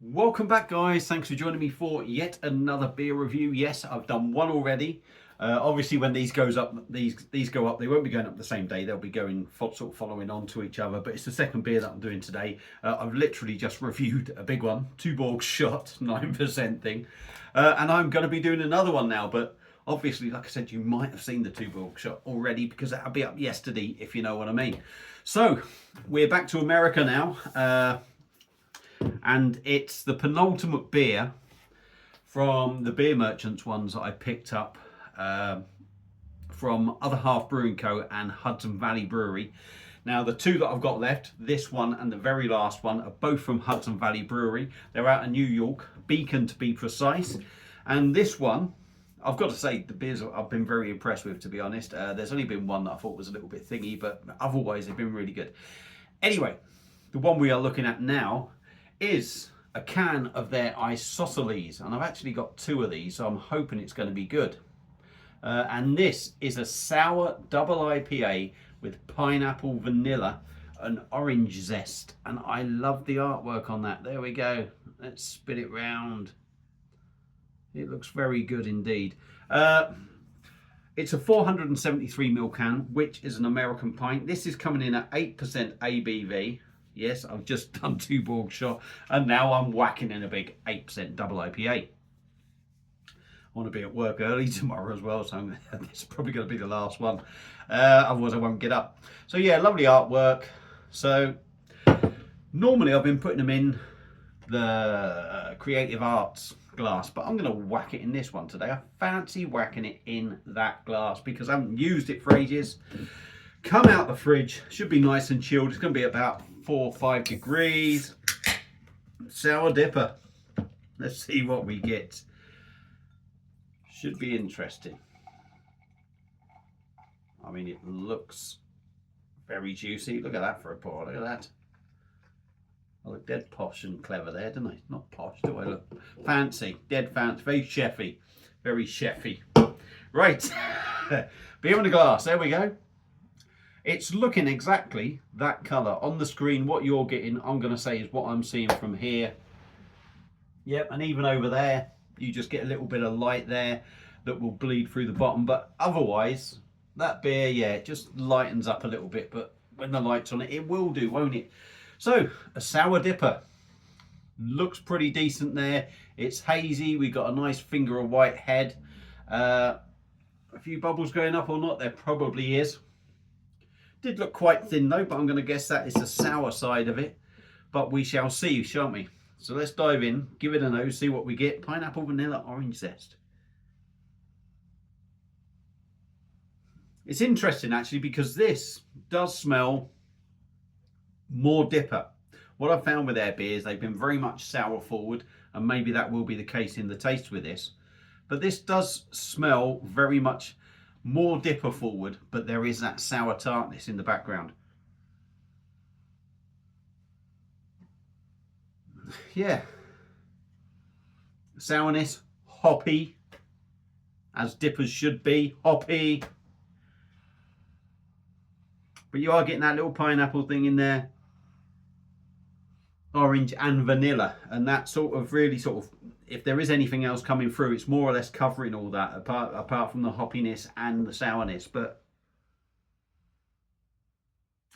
Welcome back, guys. Thanks for joining me for yet another beer review. Yes, I've done one already. Obviously, when these go up, they won't be going up the same day. They'll be going sort of following on to each other. But it's the second beer that I'm doing today. I've literally just reviewed a big one, Tuborg Shot, 9% thing, and I'm going to be doing another one now. But obviously, like I said, you might have seen the Tuborg Shot already because that'll be up yesterday, if you know what I mean. So we're back to America now. And it's the penultimate beer from the beer merchants ones that I picked up from Other Half Brewing Co. and Hudson Valley Brewery. Now the two that I've got left, this one and the very last one, are both from Hudson Valley Brewery. They're out of New York, Beacon to be precise. And this one, I've got to say, the beers I've been very impressed with, to be honest. There's only been one that I thought was a little bit thingy, but otherwise they've been really good. Anyway, the one we are looking at now is a can of their Isosceles, and I've actually got two of these, so I'm hoping it's going to be good. And this is a sour double IPA with pineapple, vanilla and orange zest, and I love the artwork on that. There we go. Let's spin it round. It looks very good indeed. It's a 473ml can, which is an American pint. This is coming in at 8% ABV. Yes, I've just done Tuborg Shot, and now I'm whacking in a big 8% double IPA. I want to be at work early tomorrow as well, so this is probably going to be the last one. Otherwise I won't get up. So yeah, lovely artwork. So normally I've been putting them in the Creative Arts glass, but I'm going to whack it in this one today. I fancy whacking it in that glass because I haven't used it for ages. Come out the fridge, should be nice and chilled. It's going to be about 4 or 5 degrees. Sour DIPA. Let's see what we get. Should be interesting. I mean, it looks very juicy. Look at that for a pour. Look at that. I look dead posh and clever there, don't I? Not posh, do I look? Fancy. Dead fancy. Very chefy. Very chefy. Right. Beer in the glass. There we go. It's looking exactly that colour. On the screen, what you're getting, I'm going to say, is what I'm seeing from here. Yep, and even over there, you just get a little bit of light there that will bleed through the bottom. But otherwise, that beer, yeah, it just lightens up a little bit. But when the light's on it, it will do, won't it? So, a sour DIPA. Looks pretty decent there. It's hazy. We've got a nice finger of white head. A few bubbles going up or not, there probably is. Did look quite thin though, but I'm going to guess that is the sour side of it. But we shall see, shan't we? So let's dive in, give it a nose, see what we get. Pineapple, vanilla, orange zest. It's interesting actually because this does smell more DIPA. What I've found with their beers, they've been very much sour forward, and maybe that will be the case in the taste with this. But this does smell very much more DIPA forward, but there is that sour tartness in the background. Yeah. Sourness, hoppy, as DIPAs should be, hoppy. But you are getting that little pineapple thing in there. Orange and vanilla, and that sort of really sort of, if there is anything else coming through, it's more or less covering all that apart from the hoppiness and the sourness. But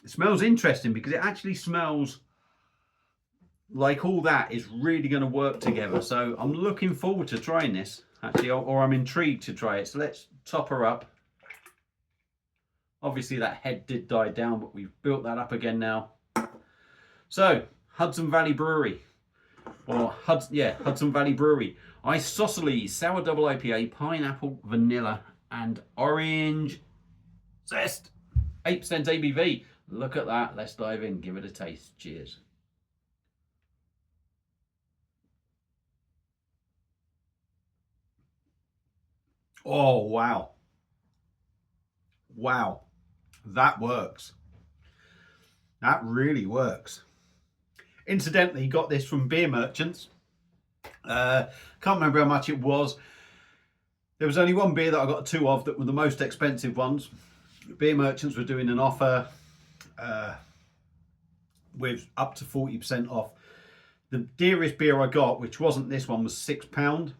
it smells interesting because it actually smells like all that is really going to work together. So I'm looking forward to trying this actually, or I'm intrigued to try it. So let's top her up. Obviously that head did die down, but we've built that up again now. So Hudson Valley Brewery, or Hudson Valley Brewery. Isosceles, sour double IPA, pineapple, vanilla, and orange zest. 8% ABV. Look at that. Let's dive in. Give it a taste. Cheers. Oh, wow. Wow. That works. That really works. Incidentally, got this from beer merchants. Can't remember how much it was. There was only one beer that I got two of that were the most expensive ones. Beer merchants were doing an offer with up to 40% off The dearest beer I got, which wasn't this one, was £6.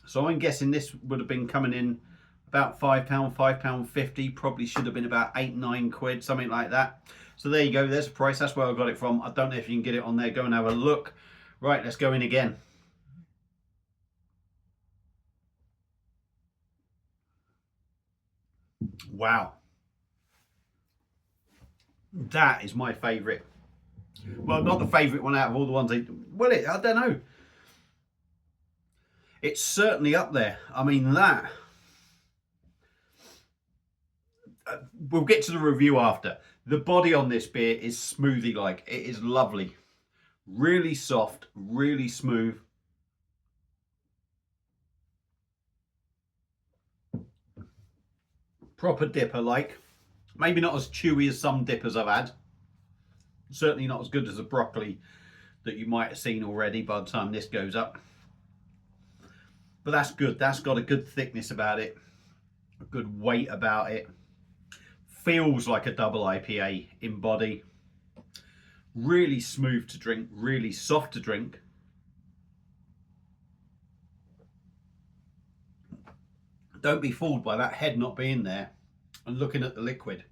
So I'm guessing this would have been coming in about £5, £5.50. Probably should have been about £8-9, something like that. So there you go, there's the price. That's where I got it from. I don't know if you can get it on there. Go and have a look. Right, let's go in again. Wow. That is my favourite. Well, not the favourite one out of all the ones I don't know. It's certainly up there. I mean, that. We'll get to the review after. The body on this beer is smoothie-like. It is lovely. Really soft, really smooth. Proper DIPA-like. Maybe not as chewy as some dippers I've had. Certainly not as good as the broccoli that you might have seen already by the time this goes up. But that's good. That's got a good thickness about it. A good weight about it. Feels like a double IPA in body. Really smooth to drink. Really soft to drink. Don't be fooled by that head not being there and looking at the liquid.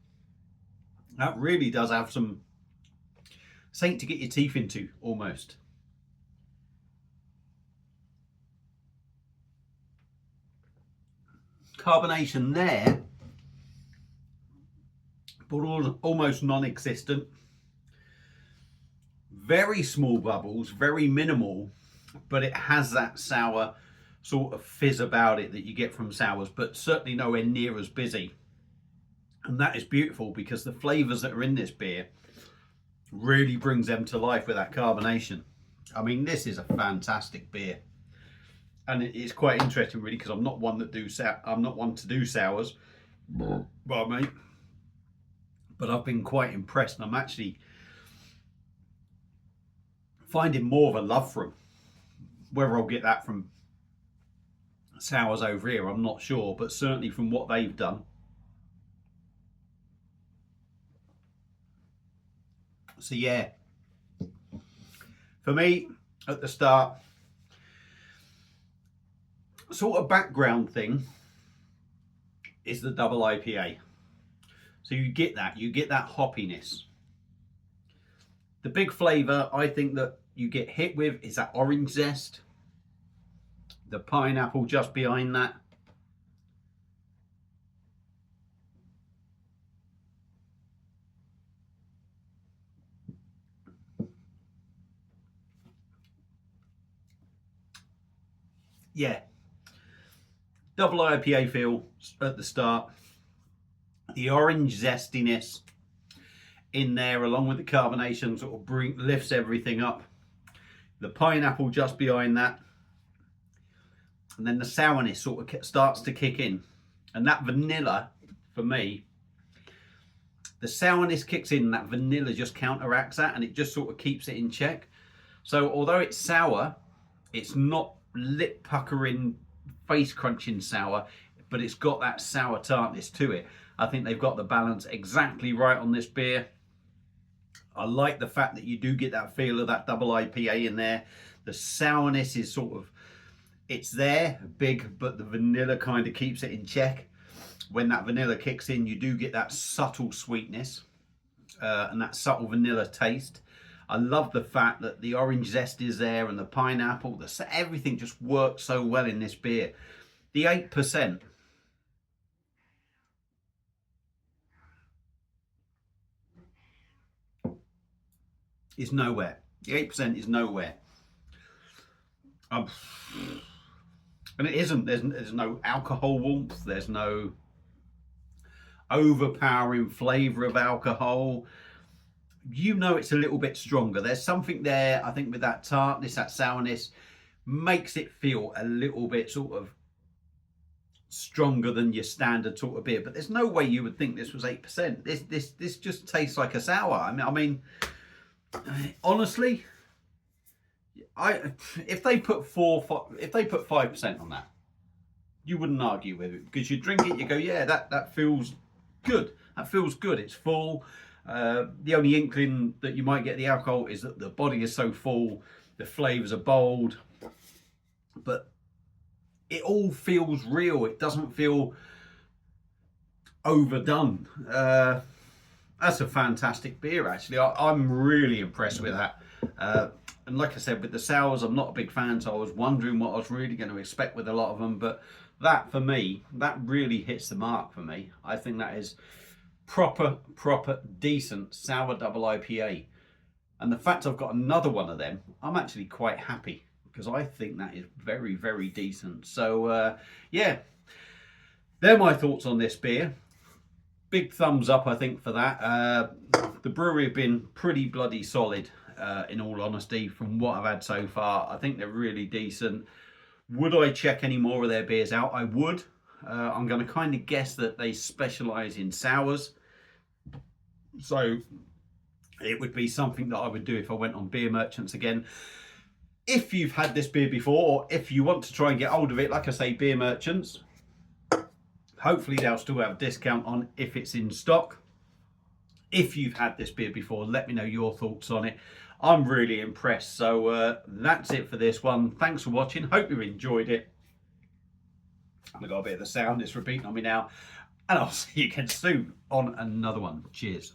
That really does have something to get your teeth into, almost. Carbonation there, but almost non-existent. Very small bubbles, very minimal, but it has that sour sort of fizz about it that you get from sours, but certainly nowhere near as busy. And that is beautiful because the flavours that are in this beer really brings them to life with that carbonation. I mean, this is a fantastic beer. And it's quite interesting, really, because I'm not one to do sours. Well, mate, but I've been quite impressed, and I'm actually finding more of a love for them. Whether I'll get that from sours over here, I'm not sure, but certainly from what they've done. So yeah, for me at the start, sort of background thing is the double IPA. So you get that hoppiness. The big flavour I think that you get hit with is that orange zest. The pineapple just behind that. Yeah. Double IPA feel at the start. The orange zestiness in there along with the carbonation sort of lifts everything up. The pineapple just behind that. And then the sourness sort of starts to kick in. And that vanilla, for me, the sourness kicks in and that vanilla just counteracts that and it just sort of keeps it in check. So although it's sour, it's not lip puckering, face crunching sour, but it's got that sour tartness to it. I think they've got the balance exactly right on this beer. I like the fact that you do get that feel of that double IPA in there. The sourness is sort of, it's there, big, but the vanilla kind of keeps it in check. When that vanilla kicks in, you do get that subtle sweetness and that subtle vanilla taste. I love the fact that the orange zest is there and the pineapple, everything just works so well in this beer. The 8% is nowhere. The 8% is nowhere. And it isn't. There's no alcohol warmth. There's no overpowering flavour of alcohol. You know it's a little bit stronger. There's something there, I think, with that tartness, that sourness, makes it feel a little bit sort of stronger than your standard sort of beer. But there's no way you would think this was 8%. This just tastes like a sour. I mean, honestly, if they put 5% on that, you wouldn't argue with it because you drink it, you go, yeah, that feels good. That feels good. It's full. The only inkling that you might get the alcohol is that the body is so full, the flavours are bold, but it all feels real. It doesn't feel overdone. That's a fantastic beer, actually. I'm really impressed with that. And like I said, with the sours, I'm not a big fan, so I was wondering what I was really going to expect with a lot of them. But that, for me, that really hits the mark for me. I think that is proper, decent sour double IPA. And the fact I've got another one of them, I'm actually quite happy, because I think that is very, very decent. So, yeah, they're my thoughts on this beer. Big thumbs up, I think, for that. The brewery have been pretty bloody solid, in all honesty, from what I've had so far. I think they're really decent. Would I check any more of their beers out? I would. I'm going to kind of guess that they specialise in sours. So it would be something that I would do if I went on Beer Merchants again. If you've had this beer before, or if you want to try and get hold of it, like I say, Beer Merchants, hopefully they'll still have a discount on if it's in stock. If you've had this beer before, let me know your thoughts on it. I'm really impressed. So that's it for this one. Thanks for watching. Hope you enjoyed it. I've got a bit of the sound. It's repeating on me now. And I'll see you again soon on another one. Cheers.